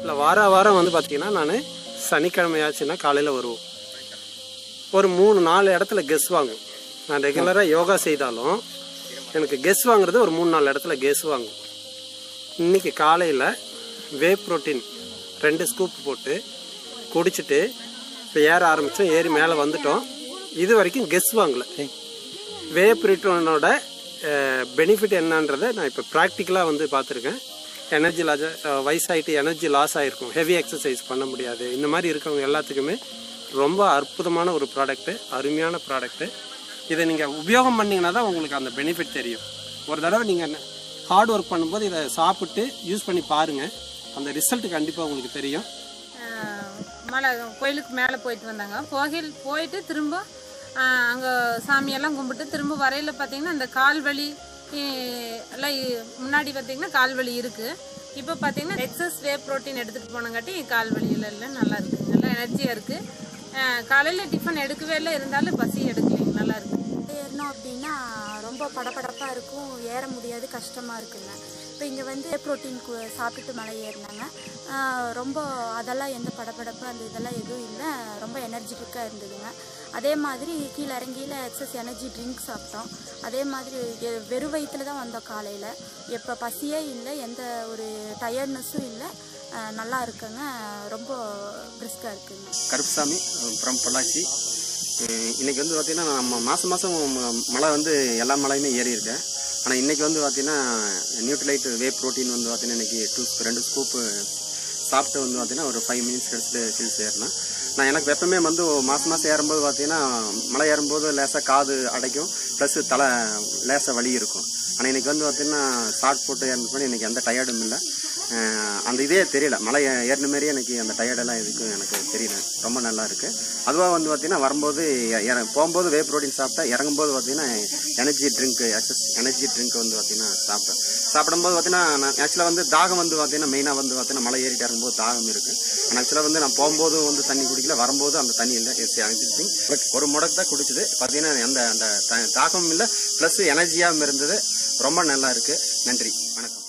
இல்லை வாரம் வந்து பார்த்தீங்கன்னா நான் சனிக்கிழமையாச்சுன்னா காலையில் வருவோம். ஒரு 3-4 இடத்துல கெஸ் வாங்கும். நான் ரெகுலராக யோகா செய்தாலும் எனக்கு கெஸ் வாங்குறது ஒரு 3-4 இடத்துல கெஸ் வாங்கும். இன்றைக்கி காலையில் வே ப்ரோட்டீன் 2 ஸ்கூப் போட்டு குடிச்சிட்டு இப்போ ஏற ஆரம்பித்தோம். ஏறி மேலே வந்துட்டோம். இது வரைக்கும் கெஸ் வாங்கலை. வே ப்ரோட்டீனோட பெனிஃபிட் என்னன்றதை நான் இப்போ ப்ராக்டிக்கலாக வந்து பார்த்துருக்கேன். எனர்ஜி வயசாகிட்டு எனர்ஜி லாஸ் ஆகிருக்கும், ஹெவி எக்ஸசைஸ் பண்ண முடியாது, இந்த மாதிரி இருக்கவங்க எல்லாத்துக்குமே ரொம்ப அற்புதமான ஒரு ப்ராடக்ட்டு, அருமையான ப்ராடக்ட்டு. இதை நீங்கள் உபயோகம் பண்ணிங்கன்னா தான் உங்களுக்கு அந்த பெனிஃபிட் தெரியும். ஒரு தடவை நீங்கள் ஹார்ட் ஒர்க் பண்ணும்போது இதை சாப்பிட்டு யூஸ் பண்ணி பாருங்கள், அந்த ரிசல்ட் கண்டிப்பாக உங்களுக்கு தெரியும். மலை கோயிலுக்கு மேலே போயிட்டு வந்தாங்க. போயிட்டு திரும்ப அங்கே சாமியெல்லாம் கும்பிட்டு திரும்ப வரையில் பார்த்தீங்கன்னா அந்த கால்வலி எல்லாம் முன்னாடி பார்த்தீங்கன்னா கால்வலி இருக்குது. இப்போ பார்த்தீங்கன்னா எக்ஸஸ் வே ப்ரோட்டீன் எடுத்துகிட்டு போனங்காட்டி கால்வலியில் இல்லை, நல்லா இருக்குது, நல்லா எனர்ஜியாக இருக்குது. காலையில் டிஃபன் எடுக்கவே இல்லை, இருந்தாலும் பசி எடுக்கலைங்க, நல்லா இருக்குது. ஏறணும் அப்படின்னா ரொம்ப படபடப்பாக இருக்கும், ஏற முடியாது, கஷ்டமாக இருக்குங்க. இப்போ இங்கே வந்து ப்ரோட்டீன் சாப்பிட்டுட்டு மலை ஏறினாங்க. ரொம்ப அதெல்லாம் எந்த படபடப்பு அந்த இதெல்லாம் எதுவும் இல்லை, ரொம்ப எனர்ஜெட்டிக்காக இருந்ததுங்க. அதே மாதிரி கீழே இறங்கியில் எக்ஸஸ் எனர்ஜி ட்ரிங்க் சாப்பிட்டோம். அதே மாதிரி வெறும் வயிற்றில் தான் வந்தோம் காலையில். இப்போ பசியே இல்லை, எந்த ஒரு டயர்ட்னஸும் இல்லை, நல்லா இருக்குங்க, ரொம்ப பிரிஸ்காக இருக்குங்க. கருப்புசாமி ஃப்ரம் பொள்ளாச்சி. இன்றைக்கி வந்து பார்த்திங்கன்னா நம்ம மாதம் மழை வந்து எல்லா மலையுமே ஏறி இருக்கேன். ஆனால் இன்றைக்கி வந்து பார்த்திங்கன்னா நியூட்ரிலைட் வே ப்ரோட்டீன் வந்து பார்த்திங்கன்னா இன்றைக்கி 2 ஸ்கூப்பு சாப்பிட்டு வந்து பார்த்திங்கன்னா ஒரு 5 மினிட்ஸ் கழிச்சு ஹில்ஸ் ஏறினேன். நான் எனக்கு எப்பவுமே வந்து மாதம் ஏறும்போது பார்த்திங்கன்னா மலை ஏறும்போது லேசாக காது அடைக்கும், ப்ளஸ் தலை லேசாக வலி இருக்கும். ஆனால் இன்றைக்கி வந்து பார்த்திங்கன்னா ஷார்ட் போட்டு ஏறினது இன்றைக்கி எந்த டயர்டும் இல்லை, அந்த இதே தெரியல, மலை ஏறின மாரியே எனக்கு அந்த டயர்டெல்லாம் எதுக்கும் எனக்கு தெரியல, ரொம்ப நல்லா இருக்குது. அதுவாக வந்து பார்த்திங்கன்னா வரும்போது போகும்போது வே ப்ரோட்டீன் சாப்பிட்டா, இறங்கும்போது பார்த்திங்கன்னா எனர்ஜி ட்ரிங்க் வந்து பார்த்திங்கன்னா சாப்பிடும்போது பார்த்திங்கன்னா நான் ஆக்சுவலாக வந்து தாகம் வந்து பார்த்திங்கன்னா மெயினாக வந்து பார்த்திங்கன்னா மலை ஏறிட்டு இறங்கும்போது தாகம் இருக்குது. ஆனால் ஆக்சுவலாக வந்து நான் போகும்போது வந்து தண்ணி குடிக்கல, வரும்போது அந்த தண்ணி இல்லை, எனர்ஜி ட்ரிங்க் பட் ஒரு முடக்கு தான் குடிச்சது. பார்த்திங்கன்னா அந்த தாகமும் இல்லை, ப்ளஸ் எனர்ஜியாகவும் இருந்தது, ரொம்ப நல்லா இருக்குது. நன்றி, வணக்கம்.